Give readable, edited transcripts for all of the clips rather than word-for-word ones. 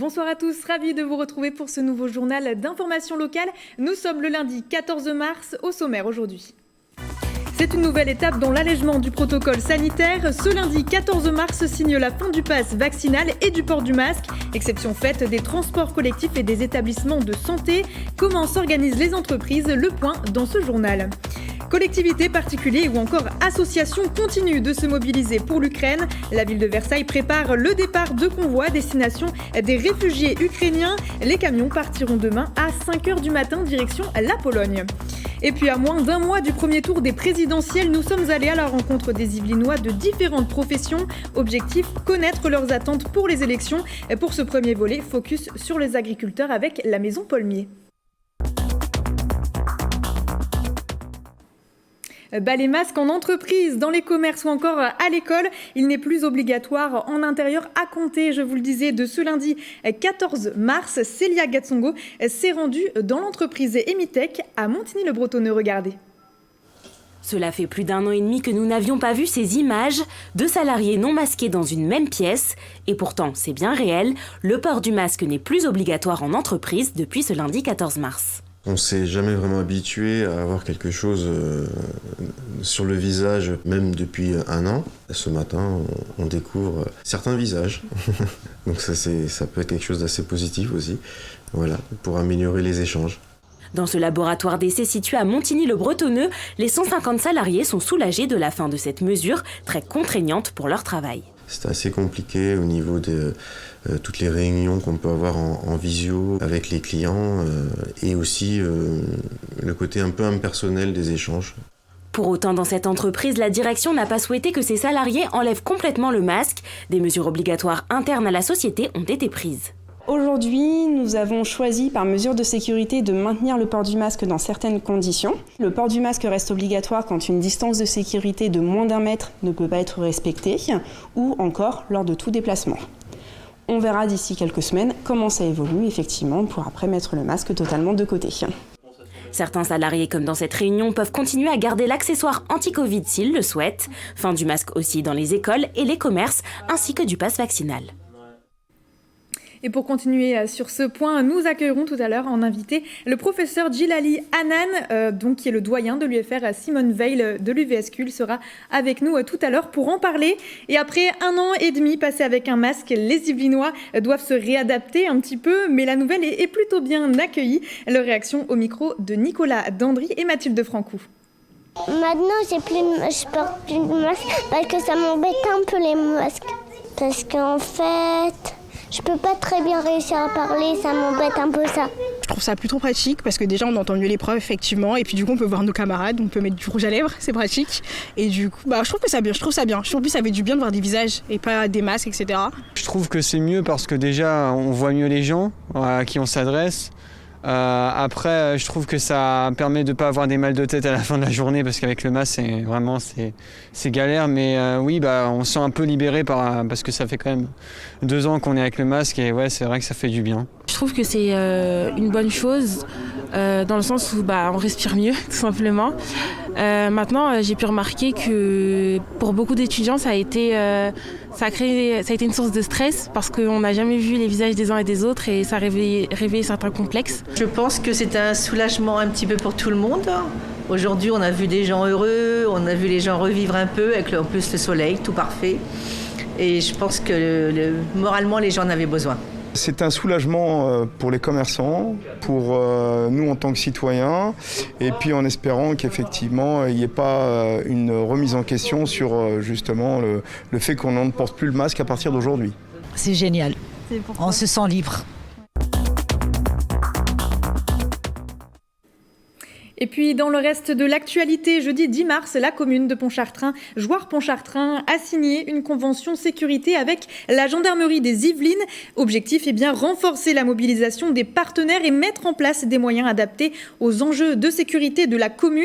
Bonsoir à tous, ravi de vous retrouver pour ce nouveau journal d'information locale. Nous sommes le lundi 14 mars, au sommaire aujourd'hui. C'est une nouvelle étape dans l'allègement du protocole sanitaire. Ce lundi 14 mars signe la fin du pass vaccinal et du port du masque. Exception faite des transports collectifs et des établissements de santé. Comment s'organisent les entreprises? Le point dans ce journal. Collectivités, particuliers ou encore associations continuent de se mobiliser pour l'Ukraine. La ville de Versailles prépare le départ de convois à destination des réfugiés ukrainiens. Les camions partiront demain à 5h du matin direction la Pologne. Et puis à moins d'un mois du premier tour des présidentielles, nous sommes allés à la rencontre des Yvelinois de différentes professions. Objectif, connaître leurs attentes pour les élections. Pour ce premier volet, focus sur les agriculteurs avec la maison Paulmier. Les masques en entreprise, dans les commerces ou encore à l'école, il n'est plus obligatoire en intérieur à compter, je vous le disais, de ce lundi 14 mars. Célia Gatsongo s'est rendue dans l'entreprise Emitech à Montigny-le-Bretonneux. Regardez. Cela fait plus d'un an et demi que nous n'avions pas vu ces images de salariés non masqués dans une même pièce. Et pourtant, c'est bien réel, le port du masque n'est plus obligatoire en entreprise depuis ce lundi 14 mars. On ne s'est jamais vraiment habitué à avoir quelque chose sur le visage, même depuis un an. Ce matin, on découvre certains visages. Donc ça peut être quelque chose d'assez positif aussi, voilà, pour améliorer les échanges. Dans ce laboratoire d'essai situé à Montigny-le-Bretonneux, les 150 salariés sont soulagés de la fin de cette mesure très contraignante pour leur travail. C'est assez compliqué au niveau de toutes les réunions qu'on peut avoir en visio avec les clients et aussi le côté un peu impersonnel des échanges. Pour autant, dans cette entreprise, la direction n'a pas souhaité que ses salariés enlèvent complètement le masque. Des mesures obligatoires internes à la société ont été prises. Aujourd'hui, nous avons choisi par mesure de sécurité de maintenir le port du masque dans certaines conditions. Le port du masque reste obligatoire quand une distance de sécurité de moins d'1 mètre ne peut pas être respectée ou encore lors de tout déplacement. On verra d'ici quelques semaines comment ça évolue effectivement pour après mettre le masque totalement de côté. Certains salariés, comme dans cette réunion, peuvent continuer à garder l'accessoire anti-Covid s'ils le souhaitent. Fin du masque aussi dans les écoles et les commerces, ainsi que du pass vaccinal. Et pour continuer sur ce point, nous accueillerons tout à l'heure en invité le professeur Djilali Hanan, qui est le doyen de l'UFR Simone Veil de l'UVSQ. Il sera avec nous tout à l'heure pour en parler. Et après 1 an et demi passé avec un masque, les Yvelinois doivent se réadapter un petit peu, mais la nouvelle est plutôt bien accueillie. Leur réaction au micro de Nicolas Dandry et Mathilde Francou. Maintenant, je porte plus de masque parce que ça m'embête un peu les masques. Parce qu'en fait, je peux pas très bien réussir à parler, ça m'embête un peu ça. Je trouve ça plutôt pratique parce que déjà on entend mieux les profs effectivement et puis du coup on peut voir nos camarades, on peut mettre du rouge à lèvres, c'est pratique. Et du coup je trouve ça bien. En plus ça fait du bien de voir des visages et pas des masques, etc. Je trouve que c'est mieux parce que déjà on voit mieux les gens à qui on s'adresse. Après, je trouve que ça permet de ne pas avoir des mal de tête à la fin de la journée parce qu'avec le masque, c'est galère. Mais oui, on se sent un peu libéré parce que ça fait quand même 2 ans qu'on est avec le masque et ouais, c'est vrai que ça fait du bien. Je trouve que c'est une bonne chose dans le sens où on respire mieux, tout simplement. Maintenant, j'ai pu remarquer que pour beaucoup d'étudiants, ça a été une source de stress parce qu'on n'a jamais vu les visages des uns et des autres et ça a réveillé certains complexes. Je pense que c'est un soulagement un petit peu pour tout le monde. Aujourd'hui, on a vu des gens heureux, on a vu les gens revivre un peu avec en plus le soleil, tout parfait. Et je pense que moralement, les gens en avaient besoin. C'est un soulagement pour les commerçants, pour nous en tant que citoyens, et puis en espérant qu'effectivement il n'y ait pas une remise en question sur justement le fait qu'on ne porte plus le masque à partir d'aujourd'hui. C'est génial, on se sent libre. Et puis, dans le reste de l'actualité, jeudi 10 mars, la commune de Pontchartrain, Jouarre-Pontchartrain, a signé une convention sécurité avec la gendarmerie des Yvelines. Objectif, renforcer la mobilisation des partenaires et mettre en place des moyens adaptés aux enjeux de sécurité de la commune.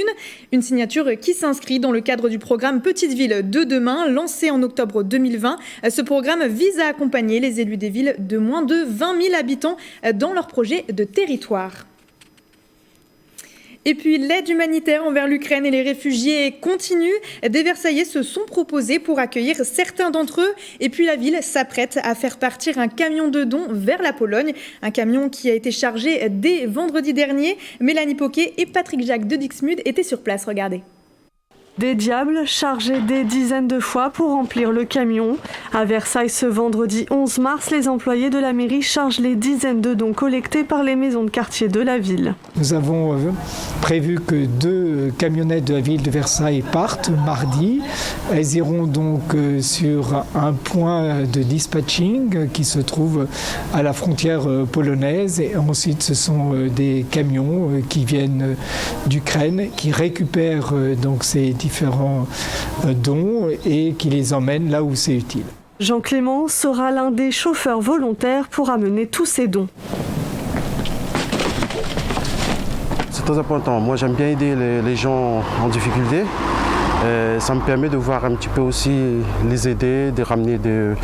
Une signature qui s'inscrit dans le cadre du programme Petite Ville de demain, lancé en octobre 2020. Ce programme vise à accompagner les élus des villes de moins de 20 000 habitants dans leur projet de territoire. Et puis l'aide humanitaire envers l'Ukraine et les réfugiés continue. Des Versaillais se sont proposés pour accueillir certains d'entre eux. Et puis la ville s'apprête à faire partir un camion de dons vers la Pologne. Un camion qui a été chargé dès vendredi dernier. Mélanie Poquet et Patrick Jacques de Dixmude étaient sur place. Regardez. Des diables chargés des dizaines de fois pour remplir le camion. À Versailles, ce vendredi 11 mars, les employés de la mairie chargent les dizaines de dons collectés par les maisons de quartier de la ville. Nous avons prévu que 2 camionnettes de la ville de Versailles partent mardi. Elles iront donc sur un point de dispatching qui se trouve à la frontière polonaise. Et ensuite, ce sont des camions qui viennent d'Ukraine, qui récupèrent donc ces différents dons et qui les emmènent là où c'est utile. Jean Clément sera l'un des chauffeurs volontaires pour amener tous ces dons. C'est très important. Moi, j'aime bien aider les gens en difficulté. Ça me permet de voir un petit peu aussi les aider, de ramener des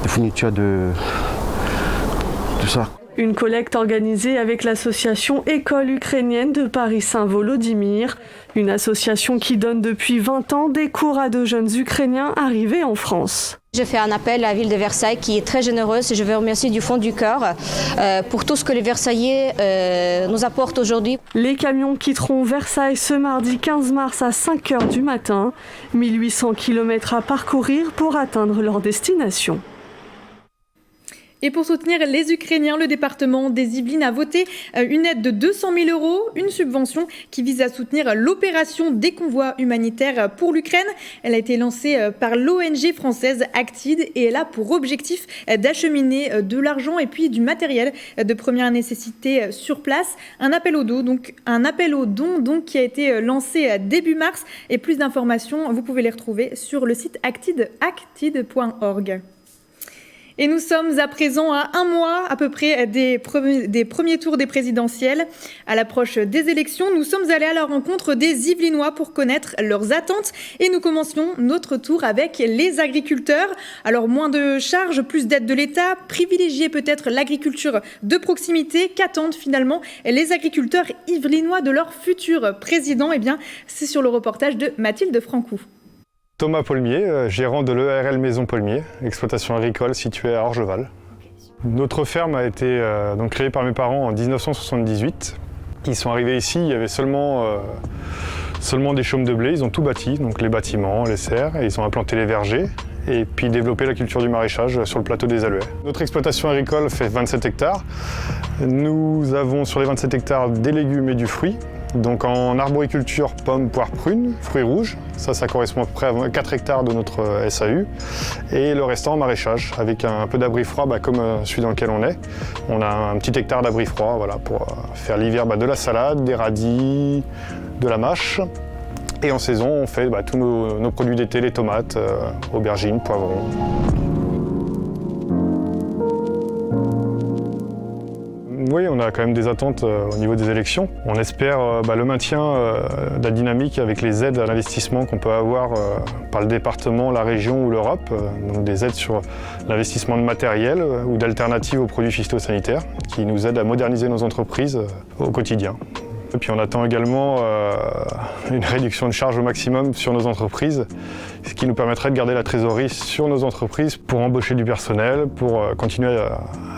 fournitures de tout ça. Une collecte organisée avec l'association École ukrainienne de Paris-Saint-Volodymyr, une association qui donne depuis 20 ans des cours à de jeunes Ukrainiens arrivés en France. Je fais un appel à la ville de Versailles qui est très généreuse et je veux remercier du fond du cœur pour tout ce que les Versaillais nous apportent aujourd'hui. Les camions quitteront Versailles ce mardi 15 mars à 5h du matin, 1800 km à parcourir pour atteindre leur destination. Et pour soutenir les Ukrainiens, le département des Yvelines a voté une aide de 200 000 €, une subvention qui vise à soutenir l'opération des convois humanitaires pour l'Ukraine. Elle a été lancée par l'ONG française Actide et elle a pour objectif d'acheminer de l'argent et puis du matériel de première nécessité sur place. Un appel aux dons qui a été lancé début mars et plus d'informations, vous pouvez les retrouver sur le site actide.org. Et nous sommes à présent à un mois à peu près des premiers tours des présidentielles. À l'approche des élections, nous sommes allés à la rencontre des Yvelinois pour connaître leurs attentes. Et nous commencions notre tour avec les agriculteurs. Alors moins de charges, plus d'aide de l'État, privilégier peut-être l'agriculture de proximité. Qu'attendent finalement les agriculteurs yvelinois de leur futur président? Eh bien, c'est sur le reportage de Mathilde Francou. Thomas Paulmier, gérant de l'EARL Maison Paulmier, exploitation agricole située à Orgeval. Notre ferme a été donc créée par mes parents en 1978. Ils sont arrivés ici, il y avait seulement des chaumes de blé, ils ont tout bâti, donc les bâtiments, les serres, et ils ont implanté les vergers et puis développé la culture du maraîchage sur le plateau des Alouets. Notre exploitation agricole fait 27 hectares. Nous avons sur les 27 hectares des légumes et du fruit. Donc en arboriculture, pommes, poires, prunes, fruits rouges, ça correspond à peu près à 4 hectares de notre SAU. Et le restant en maraîchage, avec un peu d'abri froid comme celui dans lequel on est. On a un petit hectare d'abri froid voilà, pour faire l'hiver de la salade, des radis, de la mâche. Et en saison, on fait tous nos produits d'été, les tomates, aubergines, poivrons. Oui, on a quand même des attentes au niveau des élections. On espère le maintien de la dynamique avec les aides à l'investissement qu'on peut avoir par le département, la région ou l'Europe. Donc des aides sur l'investissement de matériel ou d'alternatives aux produits phytosanitaires qui nous aident à moderniser nos entreprises au quotidien. Et puis on attend également une réduction de charges au maximum sur nos entreprises, ce qui nous permettrait de garder la trésorerie sur nos entreprises pour embaucher du personnel, pour continuer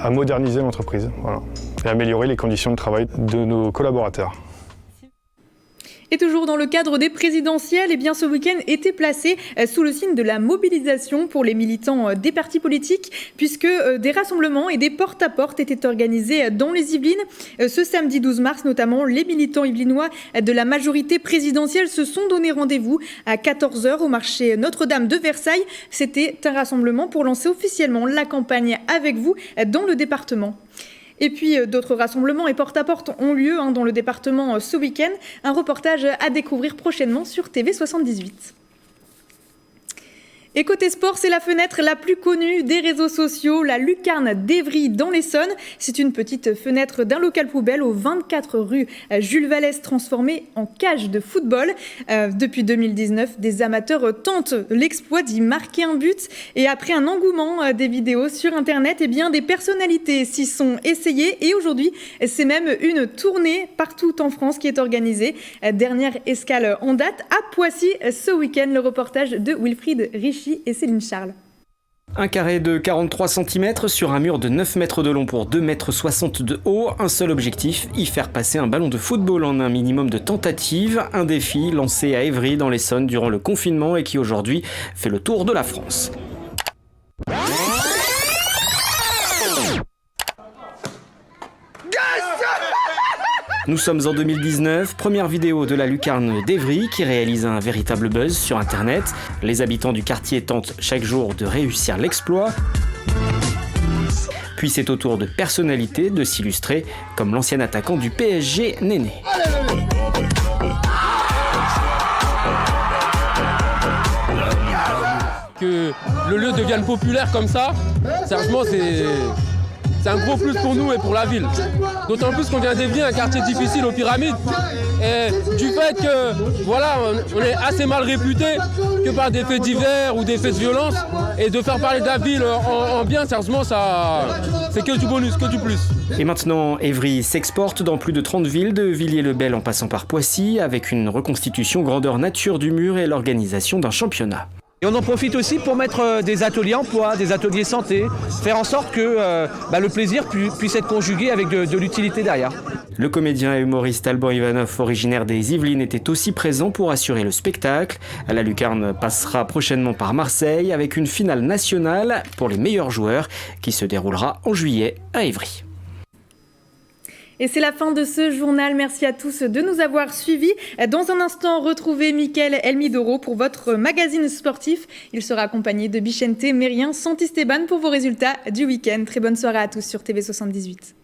à moderniser l'entreprise et améliorer les conditions de travail de nos collaborateurs. Et toujours dans le cadre des présidentielles, eh bien ce week-end était placé sous le signe de la mobilisation pour les militants des partis politiques, puisque des rassemblements et des porte-à-porte étaient organisés dans les Yvelines. Ce samedi 12 mars, notamment, les militants yvelinois de la majorité présidentielle se sont donné rendez-vous à 14h au marché Notre-Dame de Versailles. C'était un rassemblement pour lancer officiellement la campagne avec vous dans le département. Et puis d'autres rassemblements et porte-à-porte ont lieu dans le département ce week-end. Un reportage à découvrir prochainement sur TV78. Et côté sport, c'est la fenêtre la plus connue des réseaux sociaux, la lucarne d'Évry dans l'Essonne. C'est une petite fenêtre d'un local poubelle au 24 rue Jules Vallès transformée en cage de football. Depuis 2019, des amateurs tentent l'exploit d'y marquer un but. Et après un engouement des vidéos sur Internet, eh bien, des personnalités s'y sont essayées. Et aujourd'hui, c'est même une tournée partout en France qui est organisée. Dernière escale en date à Poissy ce week-end. Le reportage de Wilfried Richy et Céline Charles. Un carré de 43 cm sur un mur de 9 mètres de long pour 2,60 m de haut. Un seul objectif, y faire passer un ballon de football en un minimum de tentatives. Un défi lancé à Évry dans l'Essonne durant le confinement et qui aujourd'hui fait le tour de la France. Nous sommes en 2019, première vidéo de la lucarne d'Évry qui réalise un véritable buzz sur Internet. Les habitants du quartier tentent chaque jour de réussir l'exploit. Puis c'est au tour de personnalités de s'illustrer, comme l'ancien attaquant du PSG, Néné. Que le lieu devienne populaire comme ça, sérieusement c'est un gros plus pour nous et pour la ville. D'autant plus qu'on vient d'Évry, un quartier difficile aux Pyramides. Et du fait que voilà, on est assez mal réputé que par des faits divers ou des faits de violence. Et de faire parler de la ville en bien, sérieusement, ça, c'est que du bonus, que du plus. Et maintenant, Évry s'exporte dans plus de 30 villes, de Villiers-le-Bel en passant par Poissy, avec une reconstitution grandeur nature du mur et l'organisation d'un championnat. Et on en profite aussi pour mettre des ateliers emploi, des ateliers santé, faire en sorte que le plaisir puisse être conjugué avec de l'utilité derrière. Le comédien et humoriste Alban Ivanov, originaire des Yvelines, était aussi présent pour assurer le spectacle. La lucarne passera prochainement par Marseille avec une finale nationale pour les meilleurs joueurs qui se déroulera en juillet à Évry. Et c'est la fin de ce journal. Merci à tous de nous avoir suivis. Dans un instant, retrouvez Mickaël Elmidoro pour votre magazine sportif. Il sera accompagné de Bichente Mérien Santisteban pour vos résultats du week-end. Très bonne soirée à tous sur TV78.